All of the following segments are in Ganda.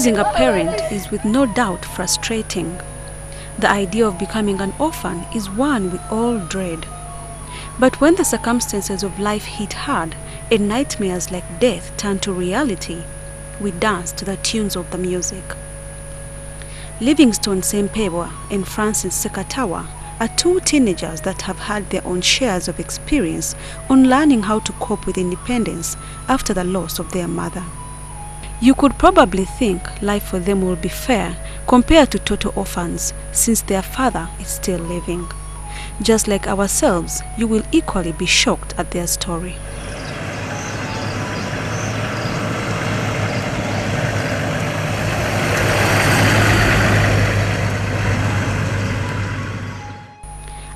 Losing a parent is with no doubt frustrating. The idea of becoming an orphan is one we all dread. But when the circumstances of life hit hard and nightmares like death turn to reality, we dance to the tunes of the music. Livingstone Ssempebwa and Francis Ssekatawa are two teenagers that have had their own shares of experience on learning how to cope with independence after the loss of their mother. You could probably think life for them will be fair compared to total orphans, since their father is still living. Just like ourselves, you will equally be shocked at their story.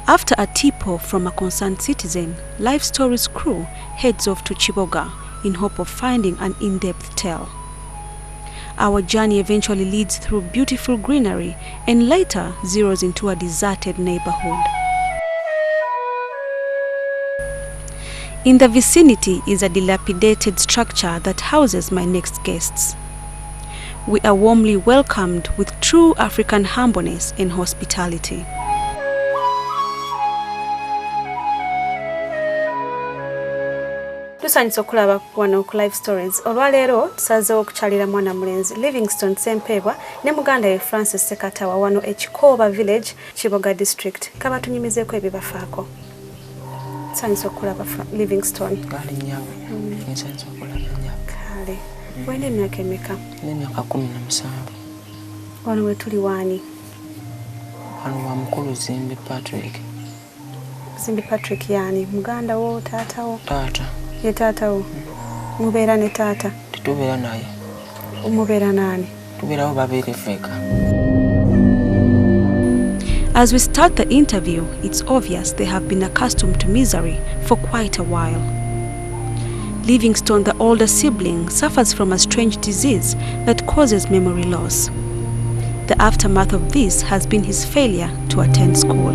After a tip-off from a concerned citizen, Life Stories crew heads off to Chiboga in hope of finding an in-depth tale. Our journey eventually leads through beautiful greenery and later zeroes into a deserted neighborhood. In the vicinity is a dilapidated structure that houses my next guests. We are warmly welcomed with true African humbleness and hospitality. Tusanyisa okulaba wano ku Life Stories. Olwaleero tusazeewo okukyalira mwana mulenzi Livingstone Ssempebwa ne muganda we Francis Ssekatawa wano Ekikooba Village, Chiboga District. Kaba tunyumizeeko ebibafaako. Tusanyisa okulaba Livingstone. Kale nyawe. Tusanyisa okulaba nyawe. Kale. Wena emyaka emeka? Emyaka 17. Wano we tuli waani? Wano wa mukulu Zimbi Patrick. Zimbi Patrick yaani muganda wo taata wo? Taata. Ye taata wo? Mubeera ne taata? Tubeera naye. Mubeera nani? Tubeerawo babiri feka. As we start the interview, it's obvious they have been accustomed to misery for quite a while. Livingstone, the older sibling, suffers from a strange disease that causes memory loss. The aftermath of this has been his failure to attend school.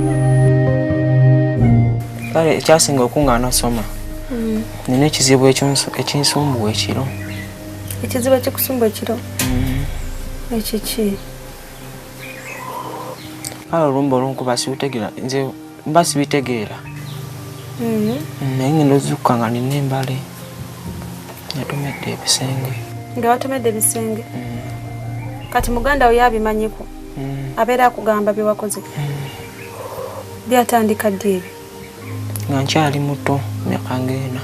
Kale kyasinga okungana soma. Nina ekizibu ekinsumbuwa ekiro. Ekizibu ekikusumbuwa ekiro? Ekiki? Kale olumba olunkuba sibutegeera, nze mba sibitegeera. Naye ngenda ozukka nga nina embale. Yatomedde ebisenge. Nga watomedde ebisenge? Kati muganda we yabimanyiko? Abeera akugamba bye wakoze? Byatandika ddi ebyo? Nga nkyali muto myaka ng'ena.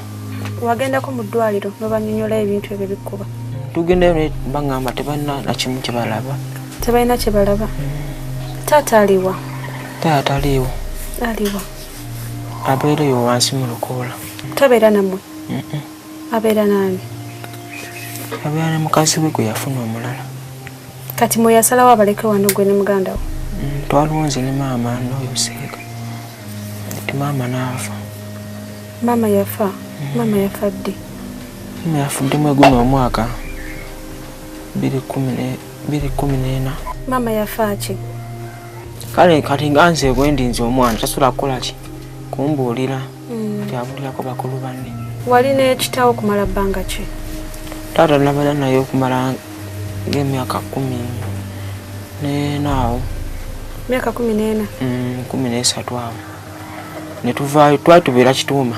Wagendako mu ddwaliro n'obanyonyola ebintu ebyo bikuba? Tugendeyo bangamba tebalina na kimu kye balaba. Tebalina kye balaba? Taata aliwa? Taata aliwo. Aliwa? Abeereyo wansi mu Lukoola. Tabeera nammwe? Abeera nani? Abeera ne mukazi we gwe yafuna omulala. Kati mwe yasalawo abaleke wano gwe ne muganda wo? Twaliwo nze ne maama n'oyo Seeka. Mama naafa. Mama yafa? Mama yafa ddi? Mama yafudde mu Eguna omwaka 2014. Mama yafa ki? Kale kati nga nze bwe ndinze omwana tasobola kukola ki? Kumbuulira. Kyabulirako bakulu banne. Wali n'ekitaawo kumala bbanga ki? Taata nabala naye okumala ng'emyaka 14 awo. Myaka 14? 13 awo. Netuvaayo twatubeera Kituuma.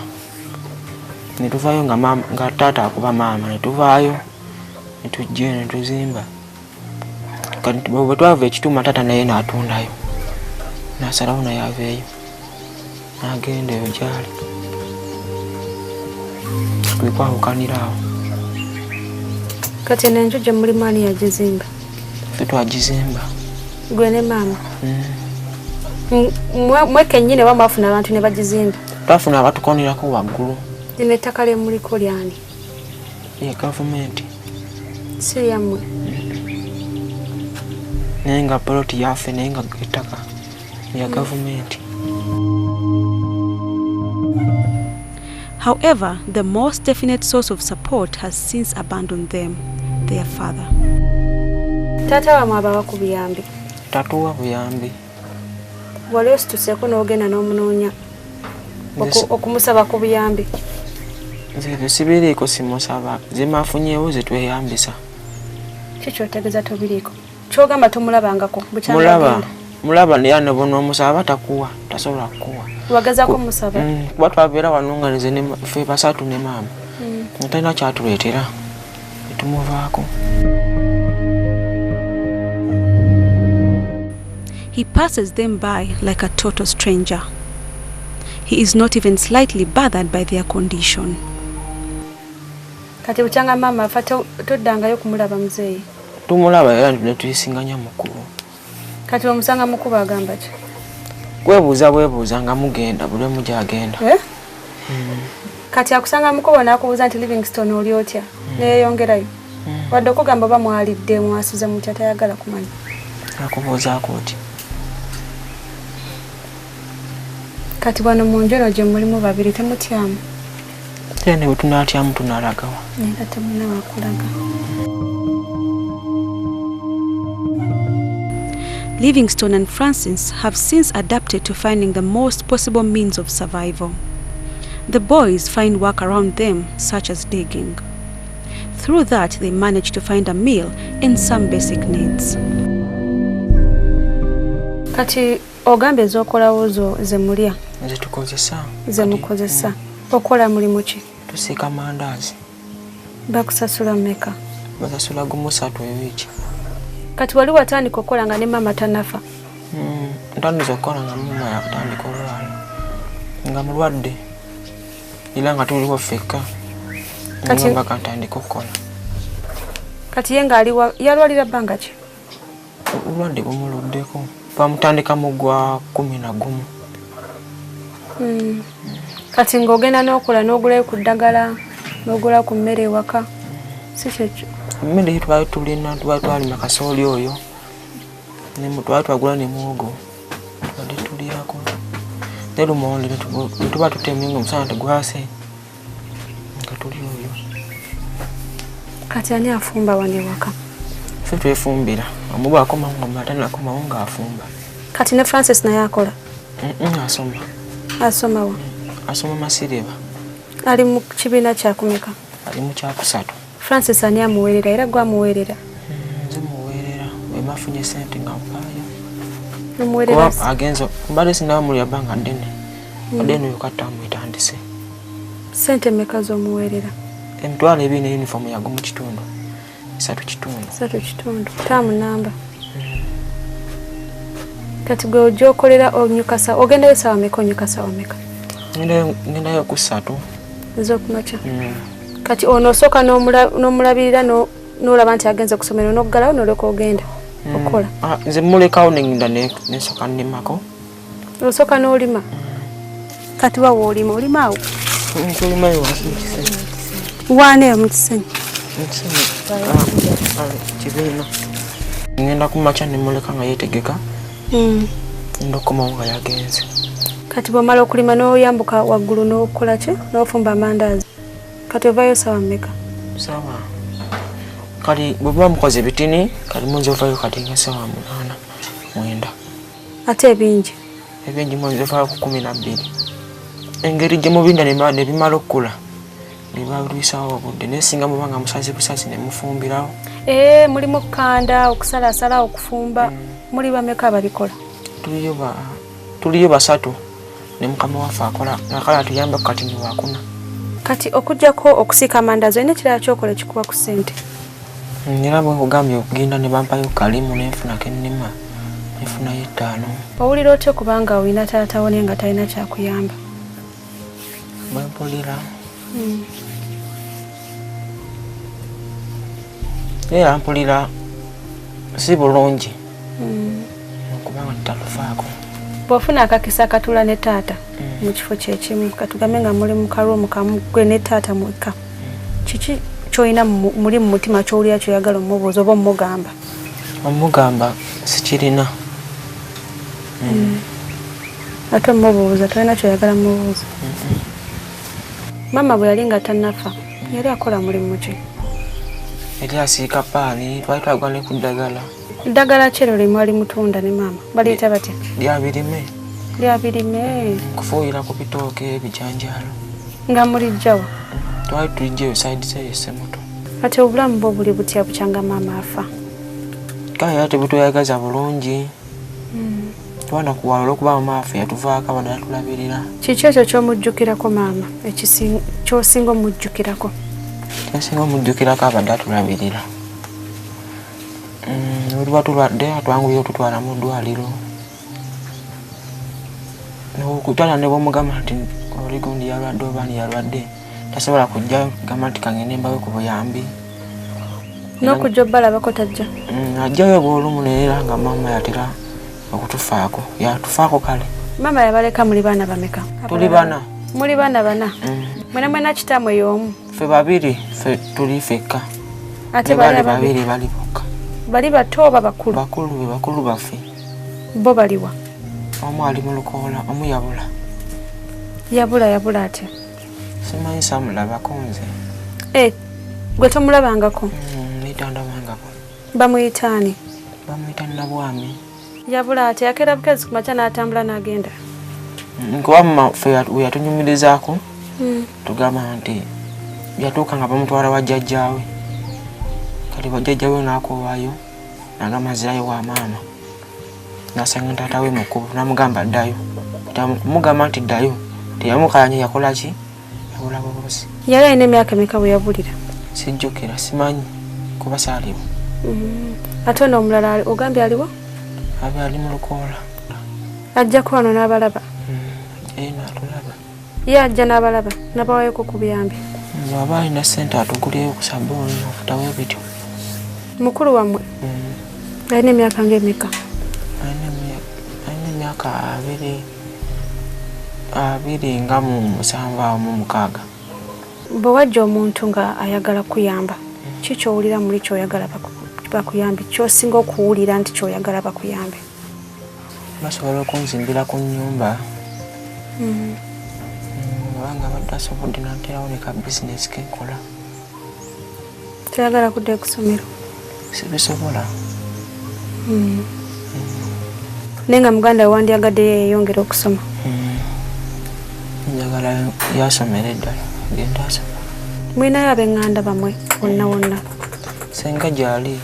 Netuvaayo nga taata akuba maama. Netuvaayo netujja netuzimba. Kati bwe twava Ekituuma taata naye n'atundayo. N'asalawo naye aveeyo. N'agenda eyo gyali. Twe kwawukanira awo. Kati n'enju gye mulimu ani yagizimba? Ffe twagizimba. Gwe ne maama? Mweke nyine wamafuna abantu ne bagizimba? Twafuna abatukonirako waggulu. Lino ettaka lye muliko lyani? Ye gavumenti. Si lyammwe? Naye nga poloti yaffe naye nga ettaka ya gavumenti. However, the most definite source of support has since abandoned them, their father. Taata wamwe abawa ku buyambi? Tatuwa buyambi. Wali osituseeko n'ogenda n'omunoonya okumusaba ku buyambi? Nze ebyo sibiriiko simusaba. Ze maafunyeewo ze tweyambisa. kyotegeza tobiriko kyogamba tomulabangako bukyanga mulaba ne yana bono omusaba takuwa tasobola kuwa wagezako musaba kuba twabeera wanunganize ne fe basatu ne maama ntalina kyatuleetera etumuvaako. He passes them by like a total stranger. He is not even slightly bothered by their condition. Kati uchanga mama fata toddangayo kumulaba muzeeyi. Tumulaba era netuyisinganya mukulu. Kati omusanga mukulu agamba ki? Bwebuuza nga mugenda buli mujja agenda. Kati akusanga mukulu n'akubuuza nti Livingstone oli otya neeyongerayo. Wadde okugamba bamwalidde mwasiza mutya tayagala kumanya. Akubuuzaako oti. Kati wano mu njono gye mulimu babiri temutyamu. Tene bwe tunaatyamu tunalagawa. Era temuna wakulaga. Livingstone and Francis have since adapted to finding the most possible means of survival. The boys find work around them, such as digging. Through that, they manage to find a meal and some basic needs. Kati ogambe ez'okolawo zo zemulya. Zemukozesa. Okola mulimu ki? Tusiika mandaazi. Bakusasula mmeka? Basasula gumu 3 ewiiki. Kati wali watandika okola nga ne mama tanafa? Ntandise okukola nga mama yakutandika olwala. Nga mulwadde. Era nga tuliwo ffekka. Kati nga ntandika okukola. Kati ye ng'aliwa yalwalira bbanga ki? Obulwadde bumuluddeko. Bamutandika mu gwa 11. Kati ng'ogenda n'okola n'ogulayo ku ddagala n'ogula ku mmere ewaka si kyekyo. Mmere twali tulina twalima kasooli oyo twali twagula ne muwogo twali tulyako ne lumonde ne tuba tutemye ng'omusana tegwase nga tuli oyo. Kati ani afumba wano ewaka? Ffe twefumbira omubu akoma ng'omulala tanakomawo ng'afumba. Kati ne Francis naye akola? Asoma. Asoma wa? Asoma Masireba. Ali mu kibiina kyakumeka? Ali mu kyakusatu. Francis ani amuweerera era gwe amuweerera? Nze muweerera wema afunye ssente nga mpaayo. Omuweerera agenza mbadde sinamulya bbanga ddene ddene oyo katta amwetandise. Ssente mmeka z'omuweerera? Emitwalo 2 ne yunifoomu yago mu kitundu 3 kitundu. 3 kitundu taamu namba. Kati gwe ojja okolera onyukasa ogendayo ssaawa mmeka onyukasa wameka? Ngendayo ku 3 ez'okumakya. Kati ono osooka n'omulabirira n'olaba nti agenze kusomero n'oggalawo n'oleka ogenda okola? Nze mulekawo nengenda nesooka nnimako. Osooka n'olima? Kati wa woolima olima awo? Tulimayo wansi mu kisenyi. Waaneyo mu kisenyi? Kibiina. Ngenda ku makya ne muleka nga yeetegeka. Ndokomawo nga yagenze. Kati bw'omala okulima n'oyambuka waggulu n'okola ki? N'ofumba amandaazi. Kati ovaayo ssaawa mmeka? Sawa. Kati bwe muba mukoze bitini kati munze ovaayo kati nga ssaawa 8 9. Ate ebingi? Ebingi munze ovaayo ku 12. Engeri gye mubinda ne bimala okukula ne balwisawo obudde nesinga muba nga musazi busasi ne mufumbirawo. Mulimu okukanda okusalasala okufumba. Muli bameka ababikola? Tuliyo 3 ne mukama waffe akola nakala tuyamba kati ni wakuna. Kati okujjako okusiika amandaazi olina ekirala kyokola kikuba ku ssente? Era bwe nkugambye okugenda ne bampayo kalimu nenfunako ennima nefunayo 5. Owulira otya kubanga olina taatawo naye nga talina kyakuyamba? Bwe mpulira era mpulira si bulungi okubanga tutalufaako. Bw'ofuna akakisa akatula ne taata mu kifo kyekimu katugambe nga muli mu kaloomu kamu gwe ne taata mwekka, kiki kyolina muli mu mutima ky'owulira kyoyagala omubuuza oba omugamba? Omugamba sikirina. Ate omubuuza tolina kyoyagala mubuuza? Mama bwe yali nga tannafa yali akola mulimu ki? Yali asiika paani twali twagula ne ku ddagala. Ddagala ki eryo mwali mutunda ne mama baliyita batya? Lya birime. Kufuuyira ku bitooke ebijanjaalo. Nga mulijjawa? Twali tulijjayo sayidi zeyo Ssemuto. Ate obulamu bwo buli butya bukyanga mama afa? kaya ate butuyagaza bulungi twana kuwala okuba maafu yatuvaako abana yatulabirira. Kiki ekyo ky'omujjukirako maama ky'osinga omujjukirako? Kyosinga omujjukirako abadde atulabirira. Bwe tuba tulwadde atwanguyira otutwala mu ddwaliro. N'okutwala ne bw'omugamba nti oli gundi yalwadde oba ani yalwadde tasobola kujja gamba nti kangende mbawe ku buyambi. N'okujja obbalabako tajja? Ajjayo bw'olumu neera nga maama yatera okutufaako yatufaako kale. Maama yabaleka muli baana bameka? Tuli bana. Muli baana bana? Mwena kitammwe y'omu? Ffe babiri ffe tuli ffekka. Ate bali babiri bali bokka. Bali bato oba bakulu? Bakulu be bakulu baffe. Bo baliwa? Omu ali mu Lukoola, omu yabula. Yabula ate? Simanyi samulabako nze. Gwe tomulabangako? Ndabangako. Bamuyita ani? Bamuyita Nabwami. Yabula ate yakera bugezi ku makya n'atambula n'agenda? Nkuba mama ffe we yatunyumirizaako tugamba nti yatuuka nga bamutwala wa jjajjaawe. Kati bajjajjaawe n'akoowayo n'agamba azirayo wa maama. N'asanga taata we mu kkubo n'amugamba ddayo. Mugamba nti ddayo teyamukanya yakola ki? Yabula bubuzi. Yali alina emyaka emeka bwe yabulira? Sijjukira simanyi kuba saaliwo. Ate ono omulala ogambye aliwo? Abe ali mu Lukoola. Ajjako wano n'abalaba? N'atulaba. Ye ajja n'abalaba n'abawayoko ku buyambi? Aba alina ssente atugulireyo ku sabbuuni okutawo ebityo. Mukulu wammwe? Alina emyaka ng'emeka? Alina emyaka abiri nga mu 76. Bwe wajja omuntu nga ayagala kuyamba ki ky'owulira muli ky'oyagala bakuyambe ky'osinga okuwulira nti ky'oyagala bakuyambe? Basobola okunzimbira ku nnyumba. Obanga badde asobodde nanterawo ne ka bizinesi kenkola. Toyagala kudda ku ssomero? Sibisobola. Naye nga muganda we wandyagadde yeeyongera okusoma? Njagala yasomera eddala genda asoma. Mulinayo ab'eŋŋanda bamwe wonna? Senga gy'ali.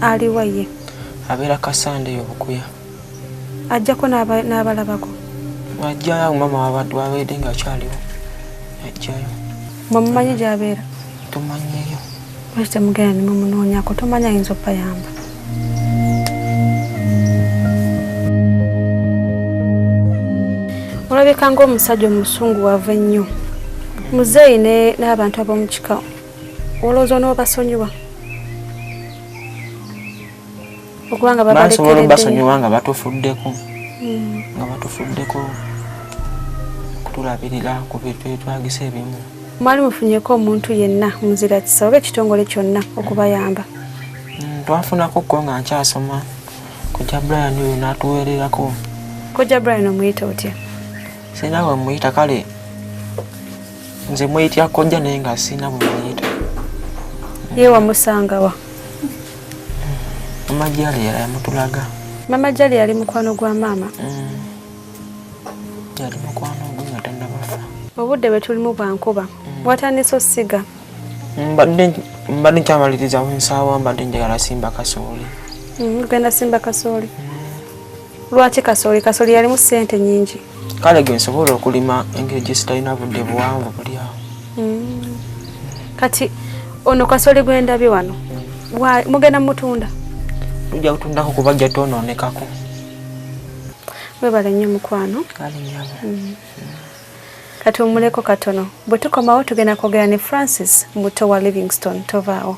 Aliwa ye? Abeera Kasande y'obukuya. Ajjako n'abalabako? Ajjayo mama wabeedde ng'akyaliwo. Ajjayo. Mwamumanyi gy'abeera? Tumanyiyo. Lwaki temugenda ne mumunoonyako? Tomanyi ayinza obbayamba? Olabika ng'omusajja omusunguwavu ennyo. Muzeeyi n'abantu ab'omu kika olowooza n'obasonyiwa? Okubanga basobola obasonyiwa nga batufuddeko. Nga batufuddeko kutulabirira ku bintu byetwagisa ebimu. Mwali mufunyeko omuntu yenna muzira kisa oba ekitongole kyonna okubayamba? Twafunako ko nga nkyasoma. Kojja Brian oyo n'atuweererako. Kojja Brian omuyita otya? Sina we muyita kale. Nze muyitya kojja naye nga sina bwe muyita. Ye wamusanga wa? Mama Jali yamutulaga. Mama Jali yali mukwano gwa maama? Yali mukwano gwe nga tannabafa. Obudde bwe tulimu bwa nkuba watandise osiga? Mbadde nkyamaliriza wensaawa mbadde njagala simba kasooli. Ogenda simba kasooli? Lwaki kasooli? Kasooli yalimu ssente nnyingi. Kale gwe nsobola okulima engeri gye sitalina budde buwanvu buli awo. Kati ono kasooli gwe ndabye wano mugenda mutunda? Tujja kutundako kuba jja twonoonekako. Webale nnyo mukwano. Kale nnyabo. Kati omuleko katono. Bwe tukomawo tugenda kwogera ne Francis muto wa Livingstone. Tovaawo.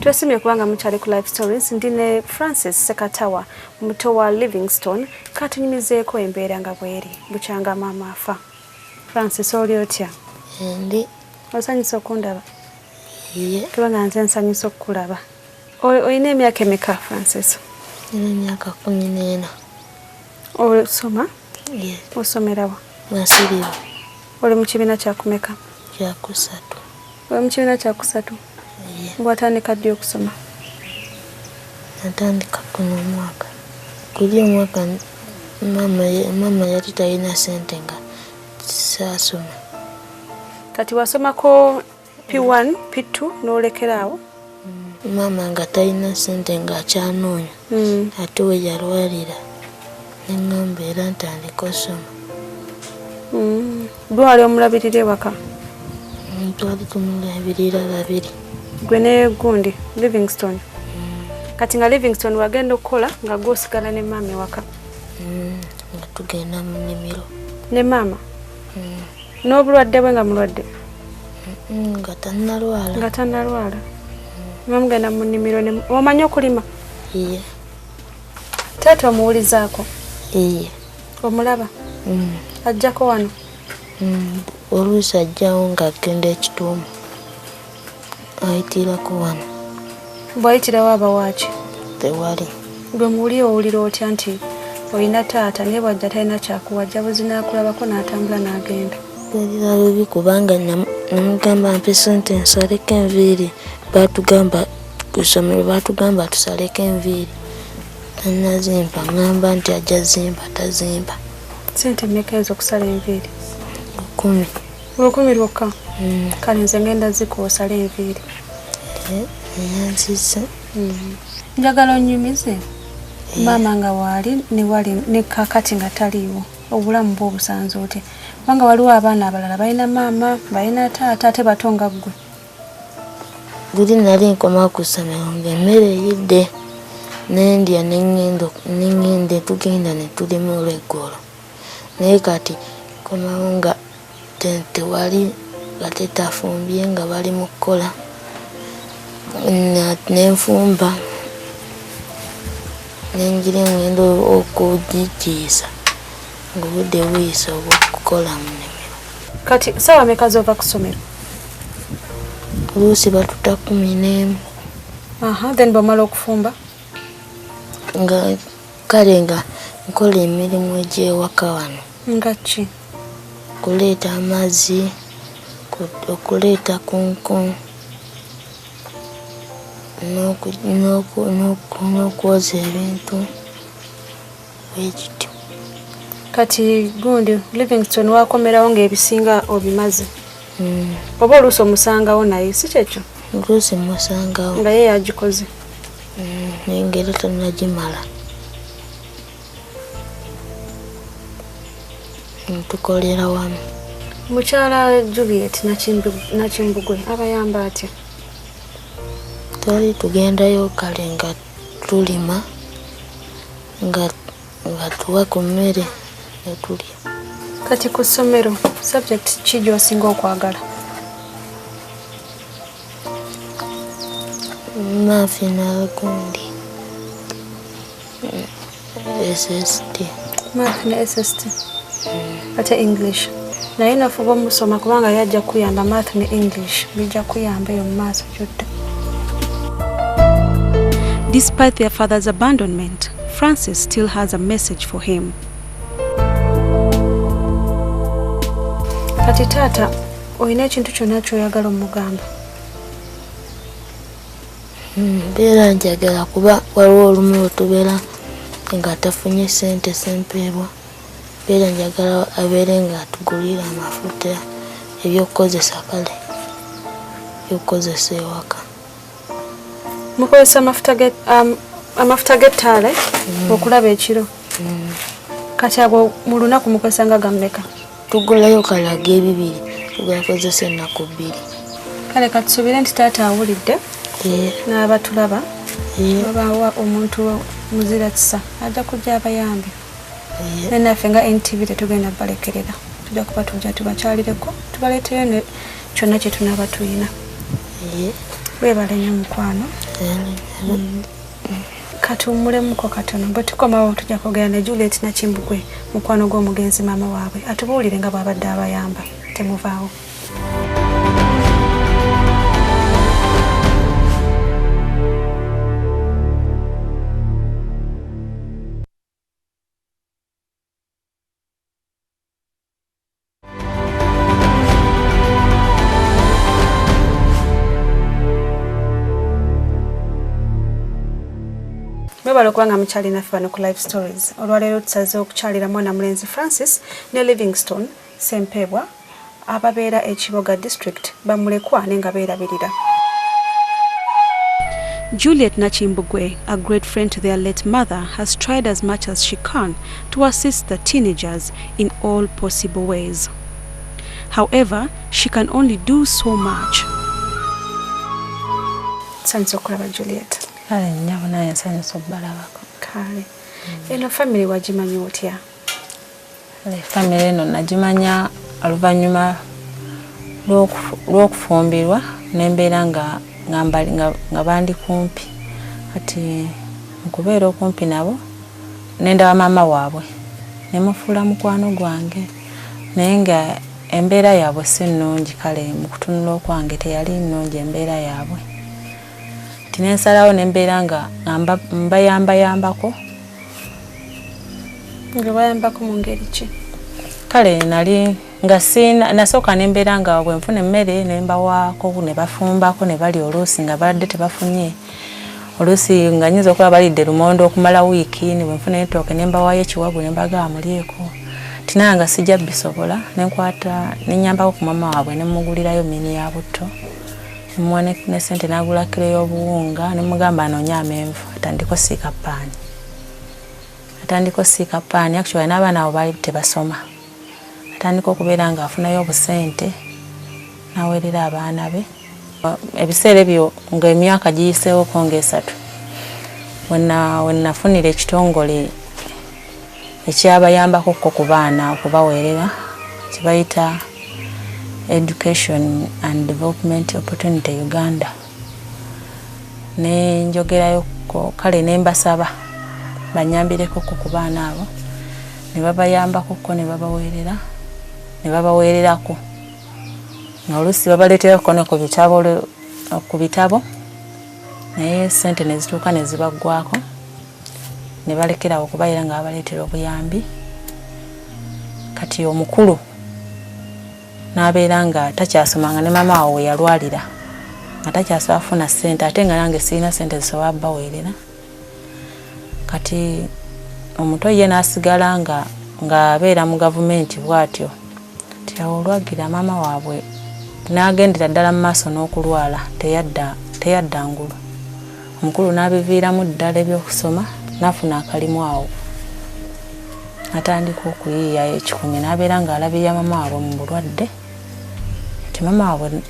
Twesimye kubanga mukyali ku Life Stories ndi ne Francis Ssekatawa muto wa Livingstone katunyumizeeko embeera nga bweri bukyanga maama afa. Francis oli otya? Ndi. Osanyusa okundaba? Ye. Kubanga nze nsanyusa okukulaba. Oyina emyaka emeka Francis? Nina emyaka 14. Osoma? Ye. Osomera wa? Masiriwa. Oli mu kibiina kya kumeka? Kya kusatu. Oli mu kibiina kya kusatu? Bw'atandika ddi okusoma? Natandika kuno omwaka. Guli omwaka mama yali talina ssente nga saasoma. Kati wasomako P1, P2 n'olekeraawo? Mama nga talina ssente nga akyanoonya. Ate we yalwalira ne ŋŋamba era ntandika osoma. Lwali omulabirira ewaka? Twali tumulabirira babiri. Gwe ne gundi Livingstone? Kati nga Livingstone wagenda okukola nga gw'osigala ne maama ewaka? Nga tugenda mu nnimiro. Ne maama? N'obulwadde bwe nga mulwadde? Nga tannalwala. Nga tannalwala? Mugenda mu nnimiro ne omanyi okulima? Iye. Taata omuwulizaako? Iye. Omulaba? Ajjako wano? Oluusi ajjawo ng'agenda ekituumu. Ayitirako wano. Bw'ayitirawo abawaaki? Tewali. Gwe muwuli owulira otya nti olina taata naye bw'ajja talina kyakuwa ajja buzinaakulabako n'atambula n'agenda? Mpulira bubi kubanga namugamba mpe ssente nsaleko enviiri. Baatugamba ku ssomero baatugamba tusaleko enviiri. Tannazimba ŋŋamba nti ajja zimba tazimba. Ssente mmeka ez'okusala enviiri? 10. 10 lwokka? Kale nze ngenda zikuwa osala enviiri. Eyanziza. Njagala onnyumize maama nga waali ne kakati nga taliiwo obulamu bwo obusanze otya? Kubanga waliwo abaana abalala balina maama balina taata ate bato nga ggwe. Guli nali nkoma ku ssomero ng'emmere eyidde n'endya n'eŋŋende tugenda ne tulimu olw'eggolo. Naye kati komawo nga tewali nga tetafumbye nga bali mu kukola n'enfumba n'enjira eŋŋenda okugikiisa ng'obudde buyise obw'okukola mu nnimiro. Kati ssaawa mmeka z'ova ku ssomero? Oluusi batuta 11. Then bw'omala okufumba? Nga kale nga nkola emirimu egy'ewaka wano. Nga ki? Kuleeta amazzi, okuleeta kunku, n'okwoza ebintu bwekityo. Kati gundi Livingstone wakomerawo ng'ebisinga obimaze? Oba oluusi omusangawo naye si kyekyo? Oluusi musangawo. Nga ye yagikoze? Naye ng'era tannagimala. Tukolera wamu. Mukyala Juliet Nakimbugwe abayamba atya? Twali tugendayo kale nga tulima nga tuwa ku mmere ne tulya. Kati ku ssomero subject ki gy'osinga okwagala? Maafi n'agundi. SST. Maafi ne SST. Ate English. Naye nafuba omusoma kubanga yajja kuyamba math ne English. Bijja kuyamba eyo mu maaso gyodda. Despite their father's abandonment, Francis still has a message for him. Kati taata, olina ekintu kyonna ky'oyagala omugamba? Mbeera njagala kuba waliwo olumu wetubeera nga tafunye ssente Ssempebwa. Mbeera njagala abeere nga atugulira amafuta ebyokukozesa kale ebyokukozesa ewaka. Mukozesa amafuta g'ettaala okulaba ekiro? Kati ago mu lunaku mukozesa nga gammeka? Tugulayo kale ag'ebibiri tugakozesa ennaku 2. Kale katusubire nti taata awulidde n'abatulaba babawa omuntu muzira kisa ajja kujja abayambi. Naffe nga NTV tetugenda balekerera, tujja kuba tujja tubakyalireko tubaleeteyo ne kyonna kye tunaaba tulina. Weebale nnyo mukwano. Katuwummulemuko katono bwe tukomawo tujja kwogera ne Juliet Nakimbugwe mukwano gw'omugenzi maama waabwe atubuulire nga bw'abadde abayamba. Temuvaawo. Mwebale kubanga mukyali naffe wano ku Live Stories. Olwaleero tusaze okukyalira mwana mulenzi Francis ne Livingstone Ssempebwa ababeera ekiboga district bamulekwa nenga beerabirira. Juliet Nachimbugwe, a great friend to their late mother, has tried as much as she can to assist the teenagers in all possible ways. However, she can only do so much. Sanso kulaba Juliet. Kale nyabona yasanso balabako. Kale. Eno family wajimanyi otya? Family eno najimanya aluvanyuma lw'okufumbirwa nembeera nga bandi kumpi. Kati mukubeera okumpi nabo nendaba mama waabwe nemufuula mukwano gwange naye nga embeera yaabwe si nnungi. Kale mu kutunula okwange teyali nnungi embeera yaabwe. Tinensalawo nembeera nga mbayambako. Nga bayambako mu ngeri ki? Kale nali nga nasooka nembeera nga bwe nfuna emmere nembawaako ne bafumbako ne bali oluusi nga badde tebafunye. Oluusi nga nyinza okuba balidde lumondo okumala wiiki ne bwe nfuna etooke nembawaayo ekiwagu nembagaa mulyeko. Tinanga sijja bisobola nenkwata nenyambako ku mama waabwe nemugulirayo mini ya butto. Mwane ne sente nagula kilo y'obuwunga nemugamba anonya amenvu atandiko siika paani. Actually n'abaana abo baali tebasoma. Atandika okubeera nga afunayo obusente naweerera abaana be. Ebiseera ebyo ng'emyaka giyiseewo nga 3 wenafunira ekitongole ekyabayambako ku baana okubaweerera kibayita Education and Development Opportunity Uganda. Ne njogerayo kale nembasaba banyambireko ku baana abo ne babayambako ne babaweererako nga oluusi babaleeterako ne ku bitabo naye sente ne zituuka ne zibaggwako ne balekerawo okubaira nga babaleetera obuyambi. Kati omukulu n'abeera nga takyasomanga ne mama wawe yalwalira nga takyasobola afuna sente ate nga nange sirina sente zisobola baweerera. Kati omuto ye n'asigala nga abeera mu gavumenti bw'atyo. Olwagira mama waabwe n'agendera ddala mu maaso n'okulwala teyadda ngulu. Omukulu n'abiviiramu ddala ebyokusoma n'afuna akalimu awo. Atandika okuyiiya 10 n'abeera nga alabirira mama waabwe mu bulwadde. Ti mama waabwe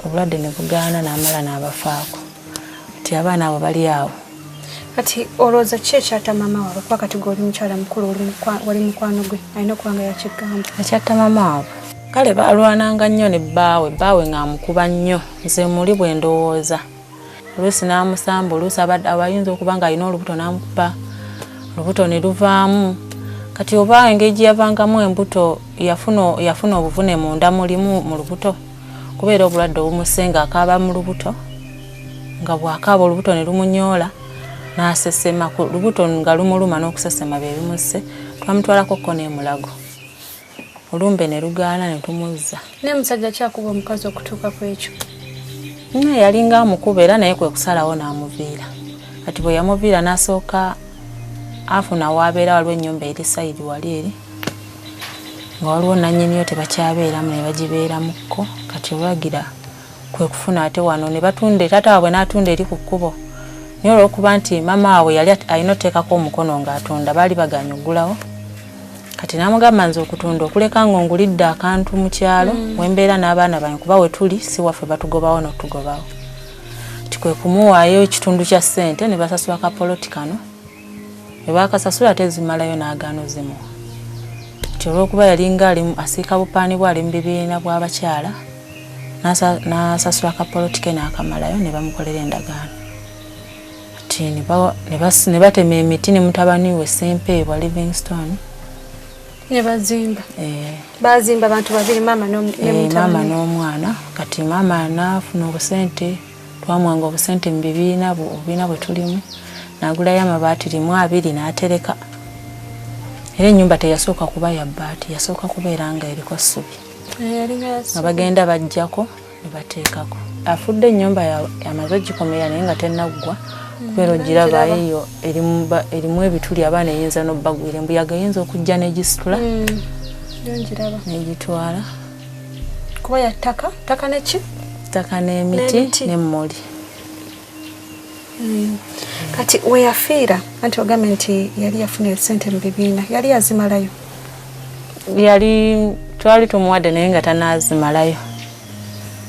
obulwadde ne bugaana n'amala n'abafaako. Ti abaana abo bali awo. Kati olowooza ki ekyatta mama waabwe kuba kati gwe oli mukyala mukulu wali mukwano gwe alina okuba nga yakigamba? Ekyatta mama waabwe kale balwananga nnyo ne bbaawe ng'amukuba nnyo. Nze muli bwe ndowooza oluusi n'amusamba oluusi abayinza okuba nga alina olubuto n'amukuba olubuto ne luvaamu. Kati oba engeri gye yavangamu embuto yafuna obuvune munda mulimu mu lubuto kubeera obulwadde obumusenga akaaba mu lubuto nga bw'akaaba olubuto ne lumunyoola n'asesema ku lubuto nga lumuluma n'okusesema bye bimusse. Twamutwalako n'emulago olumbe ne lugaana ne tumuzza. Ne musajja kyakuba omukazi okutuuka ku ekyo? Naye yalinga amukuba era naye kwe kusalawo n'amuviira. Kati bwe yamuviira n'asooka afuna waabeera waliwo ennyumba eri sayidi wali eri nga waliwo nannyiniyo tebakyabeeramu ne bagibeeramukko. Kati olwagira kwe kufuna ate wano ne batunda taata waabwe n'atunda eri ku kkubo. Naye olw'okuba nti mama waabwe yali alina oteekako omukono ng'atunda baali baganya oggulawo. Kati n'amugamba nze okutunda okuleka ng'ongulidde akantu mu kyalo wembeera n'abaana bange kuba we tuli si waffe batugobawo n'otugobawo. Kati kwe kumuwaayo ekitundu kya ssente ne basasula kapoloti kano. Ne bakasasula tezimalayo n'agaano zimuwa. Kati olw'okuba yalinga asiika bupaani bwe ali mu bibiina bw'abakyala n'asasula kapoloti ke n'akamalayo ne bamukolera endagaano. Kati ne batema emiti ne mutabani we Ssempebwa Livingstone. Ne bazimba. Bazimba abantu babiri mama n'omwana. Kati mama n'afuna obusente twamwanga obusente mu bibiina bwe tulimu n'agulayo amabaati 2 n'atereka. Era ennyumba teyasooka kuba ya bbaati yasooka kubeera nga eriko ssubi. Nga bagenda bajjako ne bateekako. Afudde ennyumba yamaze gikomera naye nga tennaggwa Pero giraba eyo erimu ebituli abaana eyinza n'obbagwira embuyaga eyinza okujja n'egisitula n'egitwala kuba ya ttaka neki ttaka n'emiti n'emmuli. Kati we yafiira anti ogambe nti yali yafunira ssente mu bibiina yali azimalayo? Yali twali tumuwadde naye nga tanaazimalayo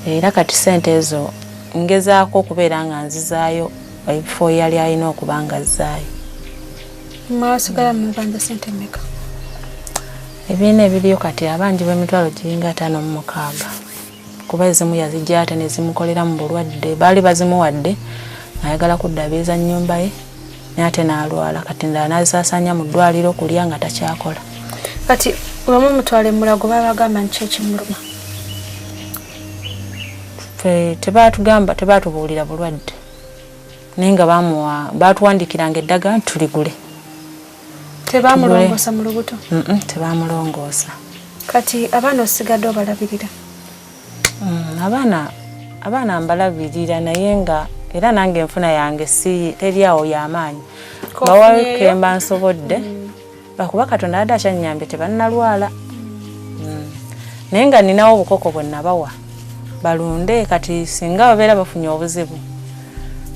era kati ssente ezo ngezaako okubeera nga nzizaayo ebifo yali alina okuba nga azzaayo. Mwasigala mu banja ssente mmeka? Ebiina ebiriyo kati abangi b'emitwalo giringa 56 kuba ezimu yazijja ate ne zimukolera mu bulwadde baali bazimuwadde ayagala kuddabiza nnyumba ye ate n'alwala kati ndala n'azisaasaanya mu ddwaliro kulya nga takyakola. Kati bamwe mutwale mulago babagamba nti ekimuluma? Tebaatubuulira bulwadde naye nga baatuwandikiranga eddagala tuligule. Tebamulongoosa mu lubuto? Tebamulongoosa. Kati abaana osigadde obalabirira? Abaana mbalabirira naye nga era nange enfuna yange teri awo y'amaanyi bawayo kemba nsobodde bakuba Katonda adda akyanyambye tebannalwala naye nga ninawo obukoko bwe nabawa balunde kati singa babeera bafunye obuzibu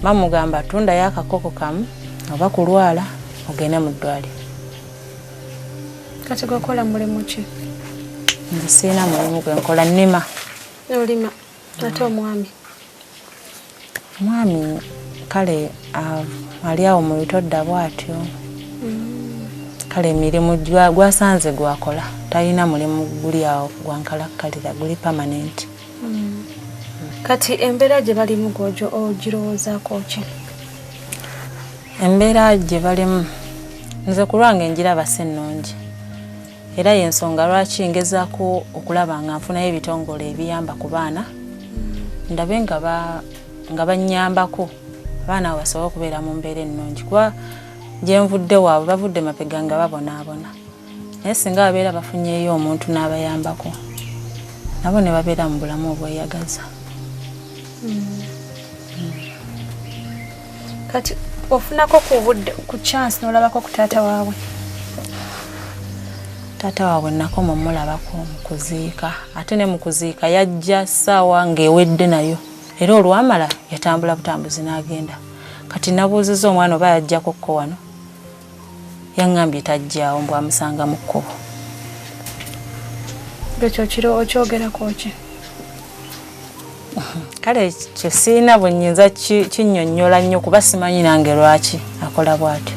bamugamba tundayo akakoko kamu oba kulwala ogende mu ddwaliro. Kati gwekola mulimu ki? Nze sirina mulimu gwe nkola nnima. Olima ate omwami kale ali awo mu bitodda bw'atyo kale emirimu gwasanze gwakola talina mulimu guli awo gwankalakkalira guli permanent. Kati embeera gye balimu gwojo ogirowoozaako ki? Embeera gye balimu nze ku lwange njiraba si nnungi era y'ensonga lwaki ngezaako okulaba nga nfunayo ebitongole ebiyamba ku baana ndabe nga bannyambako abaana abo basobole okubeera mu mbeera ennungi kuba gye nvudde waabwe bavudde mapega nga babonaabona naye singa babeera bafunyeeyo omuntu n'abayambako nabo ne babeera mu bulamu obweyagaza. Kati ofunako ku chance n'olabako ku taata waabwe? Taata waabwe nakoma mulabako mu kuziika ate ne mu kuziika yajja ssaawa ng'ewedde nayo era olwamala yatambula butambuzi n'agenda. Kati nabuuzizza omwana oba yajjako kko wano yaŋŋambye tajjaawo mbw amusanga mu kkubo. Ekyo kiro okyogerako ki? Kale kye sirina bwe nnyinza kinnyonnyola nnyo kuba simanyi nange lwaki akola bw'atyo.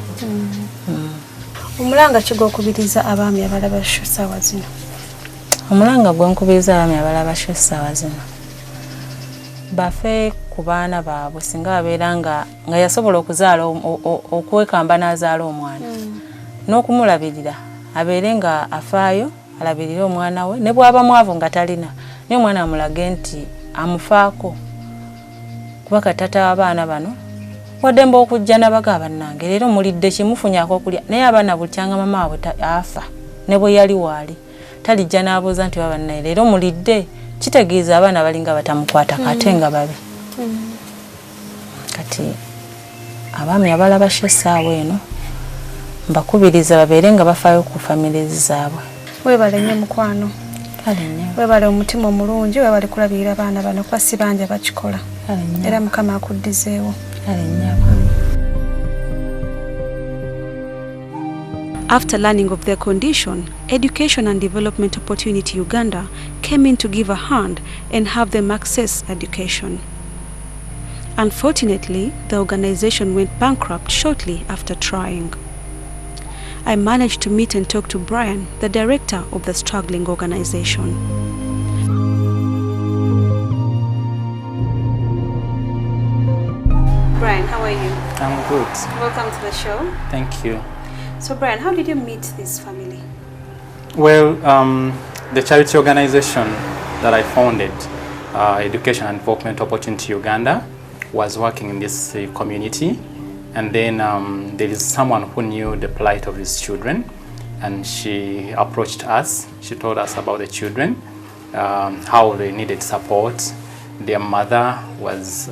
Omulanga ki gw'okubiriza abaami abalaba sho essaawa zino? Omulanga gwe nkubiriza abaami abalaba sho essaawa zino bafe ku baana baabwe singa babeera nga yasobola okuzaala okwekamba n'azaala omwana n'okumulabirira abeere nga afaayo alabirire omwana we ne bw'aba mwavu nga talina naye omwana amulage nti amufaako kuba katata w'abaana bano wadde okujja nabaga bannange leero mulidde kimufunyaako okulya naye abaana buli kyanga mama waabwe afa ne bwe yali waali talijja n'abuuza nti babannaye leero mulidde kitegeeza abaana balinga batamukwata kate nga babi. Kati abaami abalaba sho essaawa eno mbakubiriza babeere nga bafaayo ku famirizi zaabwe. Weebale nnyo mukwano. Weebale omutima omulungi weebale kulabirira abaana bano kuba si bangi abakikola era Mukama akuddizeewo. After learning of their condition, Education and Development Opportunity Uganda came in to give a hand and have them access education. Unfortunately, the organization went bankrupt shortly after trying. I managed to meet and talk to Brian, the director of the struggling organization. Brian, how are you? I'm good. Welcome to the show. Thank you. So Brian, how did you meet this family? Well, the charity organization that I founded, Education and Development Opportunity Uganda, was working in this community. And then there is someone who knew the plight of his children, and she approached us. She told us about the children, how they needed support. Their mother was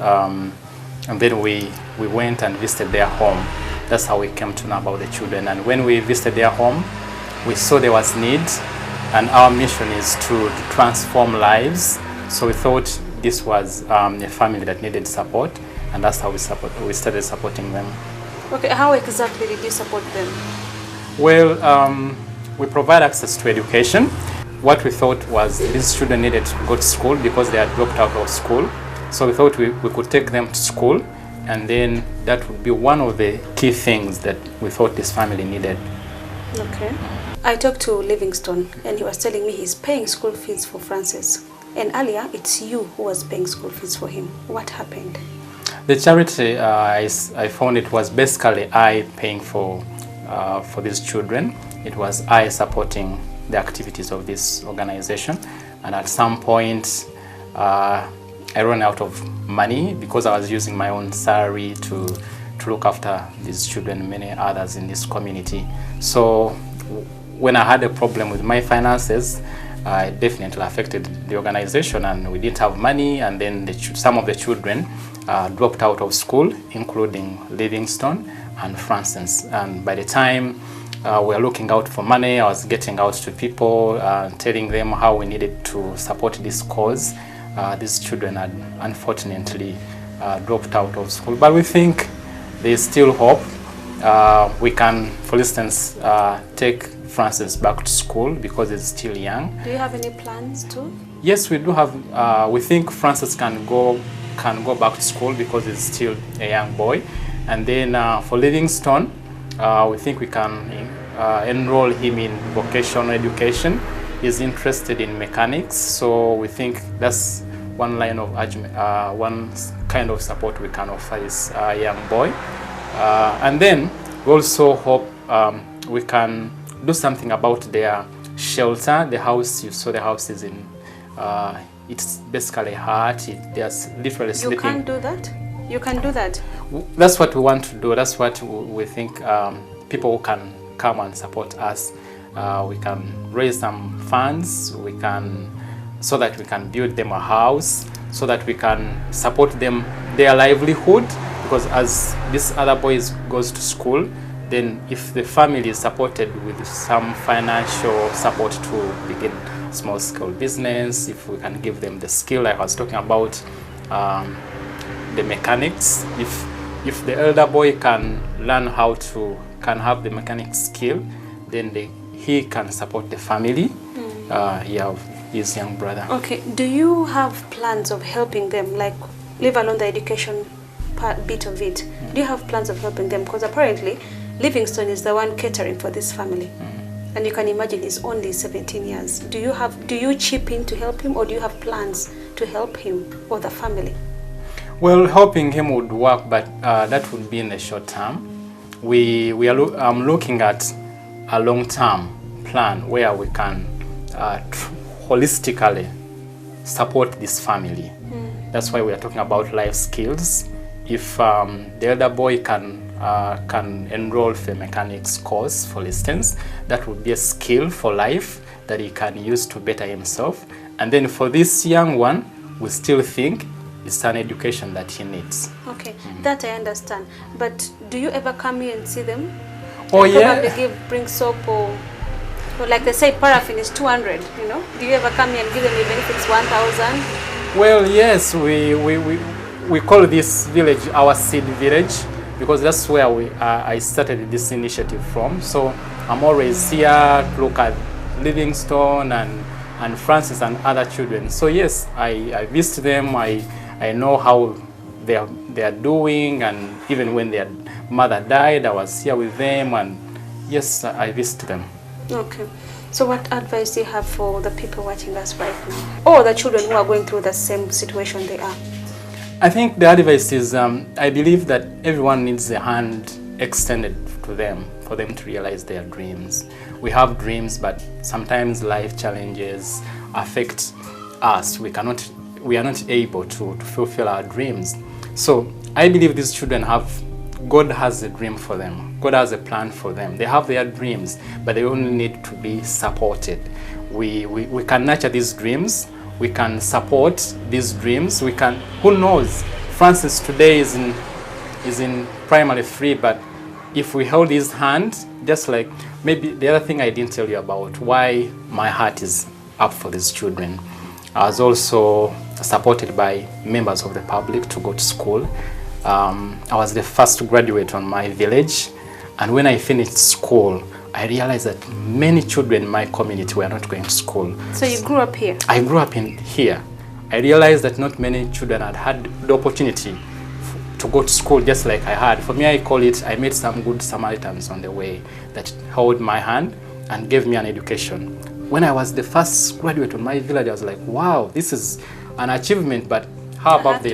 And then we went and visited their home. That's how we came to know about the children. And when we visited their home, we saw there was need, and our mission is to transform lives. So we thought this was a family that needed support, and that's how we started supporting them. Okay, how exactly did you support them? Well, we provide access to education. What we thought was these children needed to go to school because they had dropped out of school. So we thought we could take them to school, and then that would be one of the key things that we thought this family needed. Okay. I talked to Livingstone, and he was telling me he's paying school fees for Francis. And earlier, it's you who was paying school fees for him. What happened? The charity, I found it was basically I paying for these children. It was I supporting the activities of this organization. And at some point, I ran out of money because I was using my own salary to look after these children and many others in this community. So when I had a problem with my finances, it definitely affected the organization, and we didn't have money, and then some of the children dropped out of school, including Livingstone and Francis. And by the time we were looking out for money, I was getting out to people, telling them how we needed to support this cause. These children had unfortunately dropped out of school, but we think there's still hope. We can, for instance, take Francis back to school because he's still young. Do you have any plans too? Yes, we do have. We think Francis can go back to school because he's still a young boy. And then for Livingstone, we think we can enroll him in vocational education. He's interested in mechanics, so we think that's one line of one kind of support we can offer this young boy. And then we also hope we can do something about their shelter. The house, you saw the house is in, it's basically hard. They're literally sleeping. You can't do that? You can do that? That's what we want to do. That's what we think people can come and support us. We can raise some funds, so that we can build them a house, so that we can support them, their livelihood, because as this other boy goes to school, then if the family is supported with some financial support to begin small-scale business, if we can give them the skill, like I was talking about, the mechanics, if the elder boy can learn can have the mechanics skill, then he can support the family. His young brother. Okay, do you have plans of helping them, like leave alone the education bit of it? Do you have plans of helping them? Because apparently Livingstone is the one catering for this family. And you can imagine he's only 17 years. Do you chip in to help him, or do you have plans to help him or the family? Well, helping him would work, but that would be in the short term. I'm looking at a long-term plan where we can holistically support this family. That's why we are talking about life skills. If the elder boy can enroll for a mechanics course, for instance, that would be a skill for life that he can use to better himself. And then for this young one, we still think it's an education that he needs. Okay, that I understand. But do you ever come here and see them? Oh, yeah. Probably bring soap or like they say paraffin is 200, you know? Do you ever come here and give them even if it's 1,000? Well, yes, we call this village our seed village because that's where I started this initiative from. So I'm always here to look at Livingstone and Francis and other children. So yes, I visit them. I know how they are doing, and even when their mother died, I was here with them, and yes, I visit them. Okay. So what advice do you have for the people watching us right now, or the children who are going through the same situation they are? I think the advice is, I believe that everyone needs a hand extended to them for them to realize their dreams. We have dreams, but sometimes life challenges affect us. We are not able to fulfill our dreams. So I believe these children God has a dream for them. God has a plan for them. They have their dreams, but they only need to be supported. We can nurture these dreams. We can support these dreams. Who knows, Francis today is in primary 3, but if we hold his hand, just like maybe the other thing I didn't tell you about, why my heart is up for these children. I was also supported by members of the public to go to school. I was the first graduate on my village, and when I finished school, I realized that many children in my community were not going to school. So you grew up here? I grew up in here. I realized that not many children had the opportunity to go to school just like I had. For me, I call it, I met some good Samaritans on the way that held my hand and gave me an education. When I was the first graduate on my village, I was like, wow, this is an achievement, but how about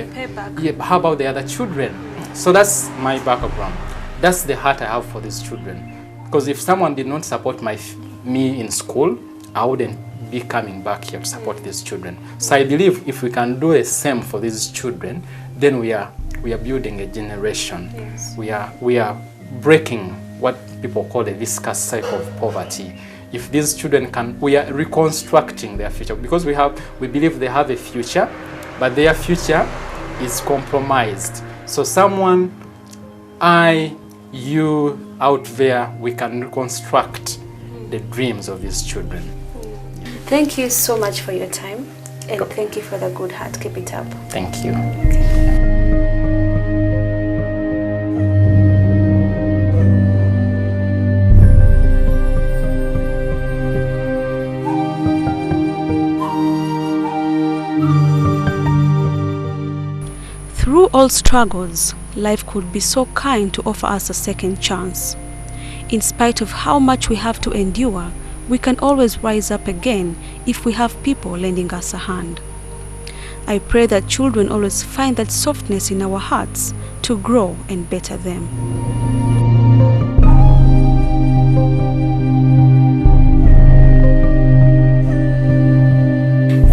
how about the other children? So that's my background. That's the heart I have for these children. Because if someone did not support me in school, I wouldn't be coming back here to support these children. So I believe if we can do the same for these children, then we are building a generation. Yes. We are breaking what people call a viscous cycle of poverty. If these children we are reconstructing their future, because we believe they have a future, but their future is compromised. So someone, you out there, we can reconstruct the dreams of these children. Thank you so much for your time, and thank you for the good heart. Keep it up. Thank you. Through all struggles, life could be so kind to offer us a second chance. In spite of how much we have to endure, we can always rise up again if we have people lending us a hand. I pray that children always find that softness in our hearts to grow and better them.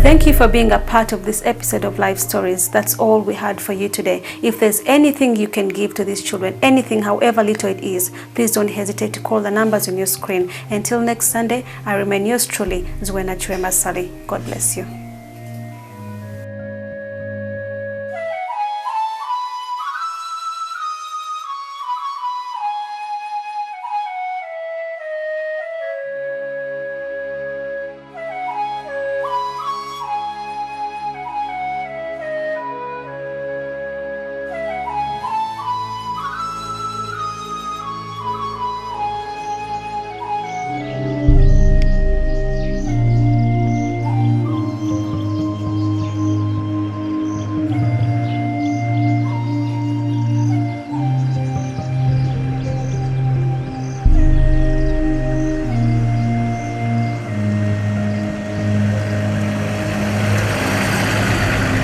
Thank you for being a part of this episode of Life Stories. That's all we had for you today. If there's anything you can give to these children, anything, however little it is, please don't hesitate to call the numbers on your screen. Until next Sunday, I remain yours truly, Zuena. God bless you.